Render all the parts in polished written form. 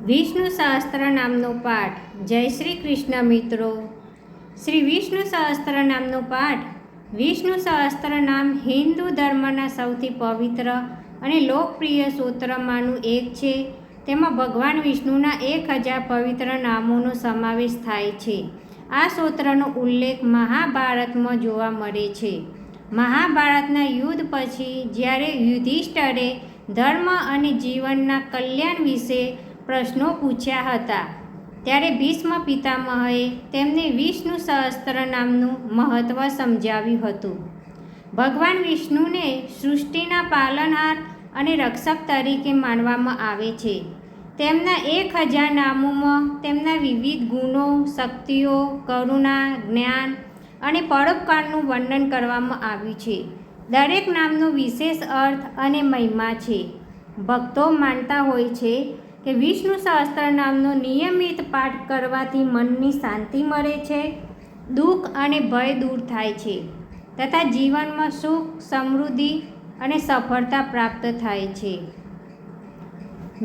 વિષ્ણુ સહસ્ત્ર નામનો પાઠ. જય શ્રી કૃષ્ણ મિત્રો. શ્રી વિષ્ણુ સહસ્ત્ર નામનો પાઠ. વિષ્ણુ સહસ્ત્ર નામ હિન્દુ ધર્મના સૌથી પવિત્ર અને લોકપ્રિય સ્તોત્રમાંનું એક છે. તેમાં ભગવાન વિષ્ણુના 1000 પવિત્ર નામોનો સમાવેશ થાય છે. આ સ્તોત્રનો ઉલ્લેખ મહાભારતમાં જોવા મળે છે. મહાભારતના યુદ્ધ પછી જ્યારે યુધિષ્ઠિરે ધર્મ અને જીવનના કલ્યાણ વિશે પ્રશ્નો પૂછ્યા હતા, ત્યારે ભીષ્મ પિતામહે તેમને વિષ્ણુ સહસ્ત્ર નામનું મહત્ત્વ સમજાવ્યું હતું. ભગવાન વિષ્ણુને સૃષ્ટિના પાલનહાર અને રક્ષક તરીકે માનવામાં આવે છે. તેમના 1000 નામોમાં તેમના વિવિધ ગુણો, શક્તિઓ, કરુણા, જ્ઞાન અને પરોપકારનું વર્ણન કરવામાં આવ્યું છે. દરેક નામનો વિશેષ અર્થ અને મહિમા છે. ભક્તો માનતા હોય છે કે વિષ્ણુ સહસ્ત્ર નામનો નિયમિત પાઠ કરવાથી મનની શાંતિ મળે છે, દુઃખ અને ભય દૂર થાય છે તથા જીવનમાં સુખ, સમૃદ્ધિ અને સફળતા પ્રાપ્ત થાય છે.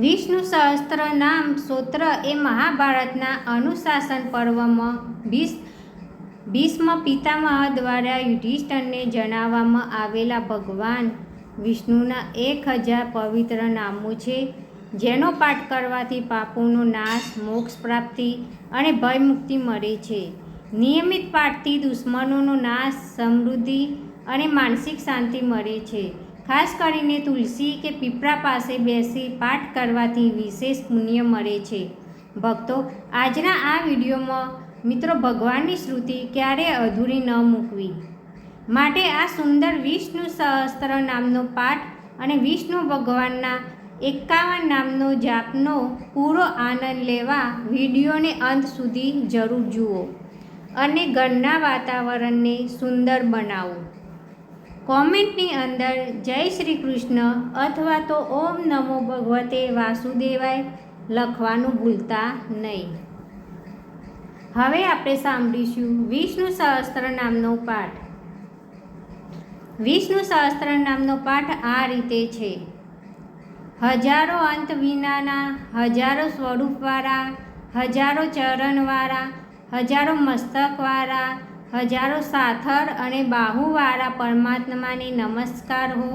વિષ્ણુ સહસ્ત્ર નામ સ્તોત્ર એ મહાભારતના અનુશાસન પર્વમાં ભીષ્મ પિતામહ દ્વારા યુધિષ્ઠિરને જણાવવામાં આવેલા ભગવાન વિષ્ણુના 1000 પવિત્ર નામો છે, જેનો પાઠ કરવાથી પાપોનો નાશ, મોક્ષ પ્રાપ્તિ અને ભયમુક્તિ મળે છે. નિયમિત પાઠથી દુશ્મનોનો નાશ, સમૃદ્ધિ અને માનસિક શાંતિ મળે છે. ખાસ કરીને તુલસી કે પીપળા પાસે બેસી પાઠ કરવાથી વિશેષ પુણ્ય મળે છે. ભક્તો, આજના આ વિડીયોમાં મિત્રો ભગવાનની સ્તુતિ ક્યારેય અધૂરી ન મૂકવી માટે આ સુંદર વિષ્ણુ સહસ્ત્ર નામનો પાઠ અને વિષ્ણુ ભગવાનના 51 નામનો જાપનો પૂરો આનંદ લેવા વિડીયોને અંત સુધી જરૂર જુઓ અને ઘરના વાતાવરણને સુંદર બનાવો. કોમેન્ટની અંદર જય શ્રી કૃષ્ણ અથવા તો ઓમ નમો ભગવતે વાસુદેવાય લખવાનું ભૂલતા નહીં. હવે આપણે સાંભળીશું વિષ્ણુ સહસ્ત્ર નામનો પાઠ. વિષ્ણુ સહસ્ત્ર નામનો પાઠ આ રીતે છે: હજારો અંત વિનાના, હજારો સ્વરૂપવાળા, હજારો ચરણવાળા, હજારો મસ્તકવાળા, હજારો સાથર અને બાહુવાળા પરમાત્માને નમસ્કાર હો.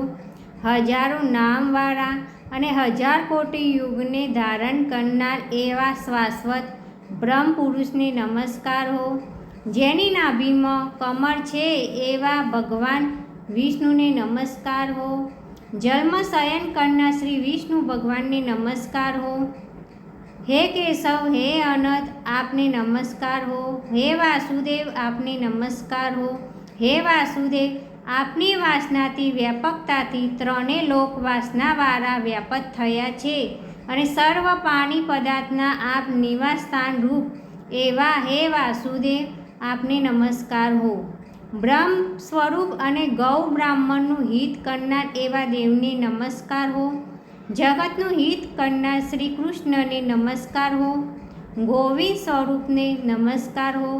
હજારો નામવાળા અને 1000 કોટી યુગને ધારણ કરનાર એવા શાશ્વત બ્રહ્મ પુરુષને નમસ્કાર હો. જેની નાભીમાં કમળ છે એવા ભગવાન વિષ્ણુને નમસ્કાર હો. જલમાં શયન કરનાર શ્રી વિષ્ણુ ભગવાનને નમસ્કાર હો. હે કેશવ, હે અનંત, આપને નમસ્કાર હો. હે વાસુદેવ, આપને નમસ્કાર હો. હે વાસુદેવ, આપની વાસનાથી વ્યાપકતાથી ત્રણેય લોક વાસનાવાળા વ્યાપક થયા છે અને સર્વ પાણી પદાર્થના આપ નિવાસ સ્થાન રૂપ એવા હે વાસુદેવ, આપને નમસ્કાર હો. બ્રહ્મ સ્વરૂપ અને ગૌ બ્રાહ્મણનું હિત કરનાર એવા દેવને નમસ્કાર હો. જગતનું હિત કરનાર શ્રી કૃષ્ણને નમસ્કાર હો. ગોવિંદ સ્વરૂપને નમસ્કાર હો.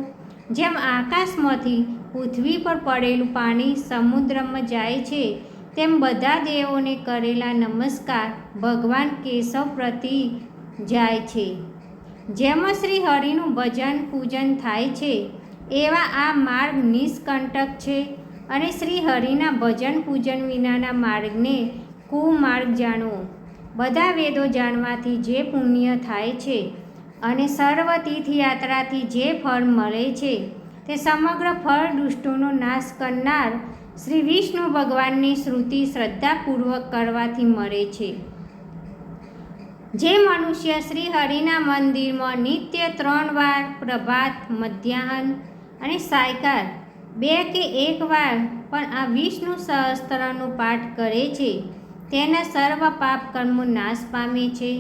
જેમ આકાશમાંથી પૃથ્વી પર પડેલું પાણી સમુદ્રમાં જાય છે, તેમ બધા દેવોને કરેલા નમસ્કાર ભગવાન કેશવ પ્રતિ જાય છે. જેમાં શ્રી હરિનું ભજન પૂજન થાય છે એવા આ માર્ગ નિષ્કંટક છે અને શ્રી હરિના ભજન પૂજન વિનાના માર્ગને કુમાર્ગ જાણવો. બધા વેદો જાણવાથી જે પુણ્ય થાય છે અને સર્વ તીર્થયાત્રાથી જે ફળ મળે છે તે સમગ્ર ફળ દુષ્ટોનો નાશ કરનાર શ્રી વિષ્ણુ ભગવાનની સ્તુતિ શ્રદ્ધાપૂર્વક કરવાથી મળે છે. જે મનુષ્ય શ્રી હરિના મંદિરમાં નિત્ય 3 વાર પ્રભાત, મધ્યાહન અને સાયંકાળ 2 કે 1 વાર પણ આ વિષ્ણુ સહસ્ત્રનો પાઠ કરે છે, તેના સર્વ પાપ કર્મો નાશ પામે છે.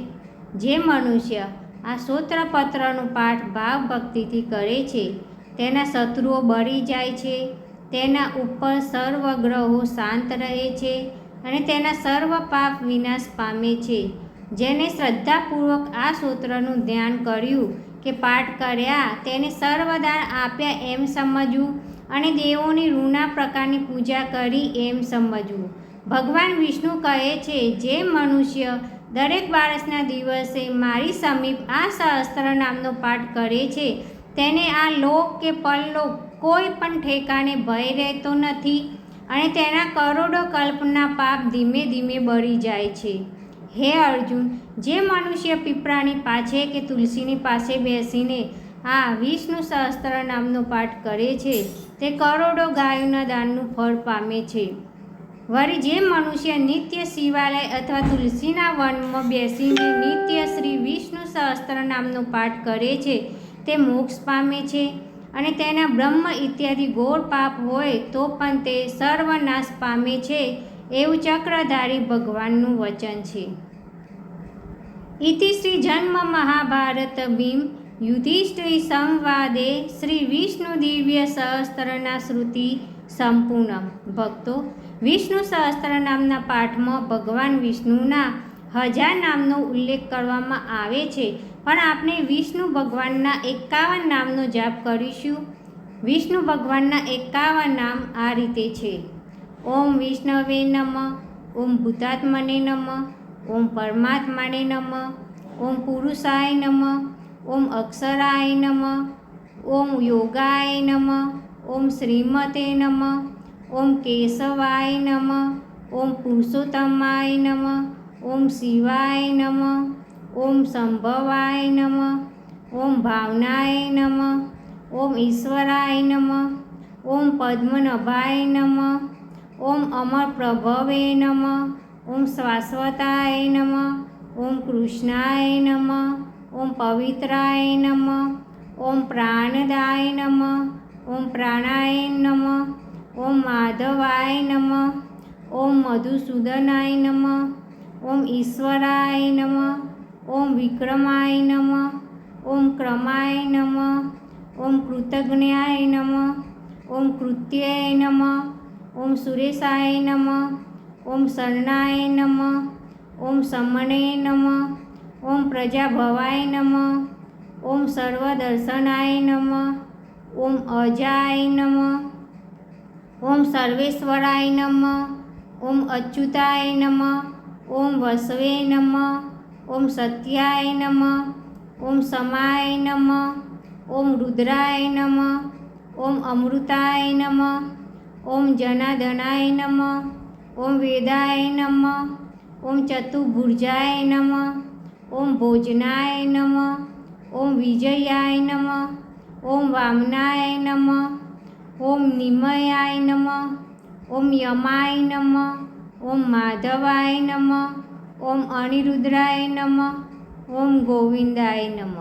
જે મનુષ્ય આ સ્તોત્રપત્રનો પાઠ ભાવ ભક્તિથી કરે છે, તેના શત્રુઓ બળી જાય છે, તેના ઉપર સર્વ ગ્રહો શાંત રહે છે અને તેના સર્વ પાપ વિનાશ પામે છે. જેને શ્રદ્ધાપૂર્વક આ સ્તોત્રનું ધ્યાન કર્યું કે પાઠ કર્યા તેને સર્વદાન આપ્યા એમ સમજવું અને દેવોની ઋણા પ્રકારની પૂજા કરી એમ સમજવું. ભગવાન વિષ્ણુ કહે છે, જે મનુષ્ય દરેક બારસના દિવસે મારી સમીપ આ સહસ્ત્ર નામનો પાઠ કરે છે તેને આ લોક કે પરલોક કોઈ પણ ઠેકાણે ભય રહેતો નથી અને તેના કરોડો કલ્પના પાપ ધીમે ધીમે બળી જાય છે. હે અર્જુન, જે મનુષ્ય પીપળાની પાછે કે તુલસીની પાસે બેસીને આ વિષ્ણુ સહસ્ત્ર નામનો પાઠ કરે છે તે કરોડો ગાયોના દાનનું ફળ પામે છે. વળી જે મનુષ્ય નિત્ય શિવાલય અથવા તુલસીના વનમાં બેસીને નિત્ય શ્રી વિષ્ણુ સહસ્ત્ર નામનો પાઠ કરે છે તે મોક્ષ પામે છે અને તેના બ્રહ્મ ઇત્યાદિ ઘોર પાપ હોય તો પણ તે સર્વનાશ પામે છે એવું ચક્રધારી ભગવાનનું વચન છે. ઇતિ શ્રી જન્મ મહાભારત ભીમ યુધિષ્ઠિર સંવાદે શ્રી વિષ્ણુ દિવ્ય સહસ્ત્રના શ્રુતિ સંપૂર્ણ. ભક્તો, વિષ્ણુ સહસ્ત્ર નામના પાઠમાં ભગવાન વિષ્ણુના 1000 નામનો ઉલ્લેખ કરવામાં આવે છે, પણ આપણે વિષ્ણુ ભગવાનના 51 નામનો જાપ કરીશું. વિષ્ણુ ભગવાનના 51 નામ આ રીતે છે: ઓમ વિષ્ણવે નમઃ, ઓમ ભૂતાત્મને નમઃ, ઓમ પરમાત્માને નમઃ, ઓમ પુરુષાય નમઃ, ઓમ અક્ષરાય નમઃ, ઓમ યોગાય નમઃ, ઓમ શ્રીમતે નમઃ, ઓમ કેશવાય નમઃ, ઓમ પુરુષોત્તમાય નમઃ, ઓમ શિવાય નમઃ, ઓમ સંભવાય નમઃ, ઓમ ભાવનાય નમઃ, ઓમ ઈશ્વરાય નમઃ, ઓમ પદ્મનાભાય નમઃ, ઓમ અમર પ્રભવે નમઃ, ઓમ શાશ્વતાય નમઃ, ઓમ કૃષ્ણાય નમઃ, ઓમ પવિત્રાય નમઃ, ઓમ પ્રાણદાય નમઃ, ઓમ પ્રાણાય નમઃ, ઓમ માધવાય નમઃ, ઓમ મધુસૂદનાય નમઃ, ઓમ ઈશ્વરાય નમઃ, ઓમ વિક્રમાય નમઃ, ઓમ ક્રમાય નમઃ, ઓમ કૃતજ્ઞાય નમઃ, ઓમ કૃત્યાય નમઃ, ઓમ સુરેશાય નમઃ, ઓમ શરણાય નમઃ, ઓમ સમણે નમઃ, ઓમ પ્રજાભવાય નમઃ, ઓમ સર્વદર્શનાય નમઃ, ઓમ અજાય નમઃ, ઓમ સર્વેશ્વરાય નમઃ, ઓમ અચ્યુતાય નમઃ, ઓમ વસવે નમઃ, ઓમ સત્યાય નમઃ, ઓમ સમાય નમઃ, ઓમ રુદ્રાય નમઃ, ઓમ અમૃતાય નમઃ, ઓમ જનાર્દનાય નમઃ, ઓમ વેદાય નમઃ, ઓમ ચતુર્ભુજાય નમઃ, ઓમ ભોજનાય નમઃ, ઓમ વિજયાય નમઃ, ઓમ વામનાય નમઃ, ઓમ નિમયાય નમઃ, ઓમ યમાય નમઃ, ઓમ માધવાય નમઃ, ઓમ અનિરુદ્રાય નમઃ, ઓમ ગોવિંદાય નમઃ.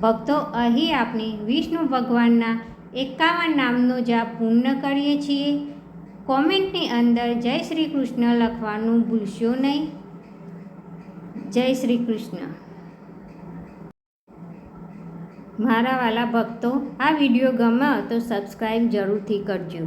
ભક્તો, અહીં આપણે વિષ્ણુ ભગવાનના 51 નામનો જાપ પૂર્ણ કરીએ છીએ. કોમેન્ટની અંદર જય શ્રી કૃષ્ણ લખવાનું ભૂલશો નહીં. જય શ્રી કૃષ્ણ. મારા વાલા ભક્તો, આ વિડીયો ગમે તો સબસ્ક્રાઈબ જરૂરથી કરજો.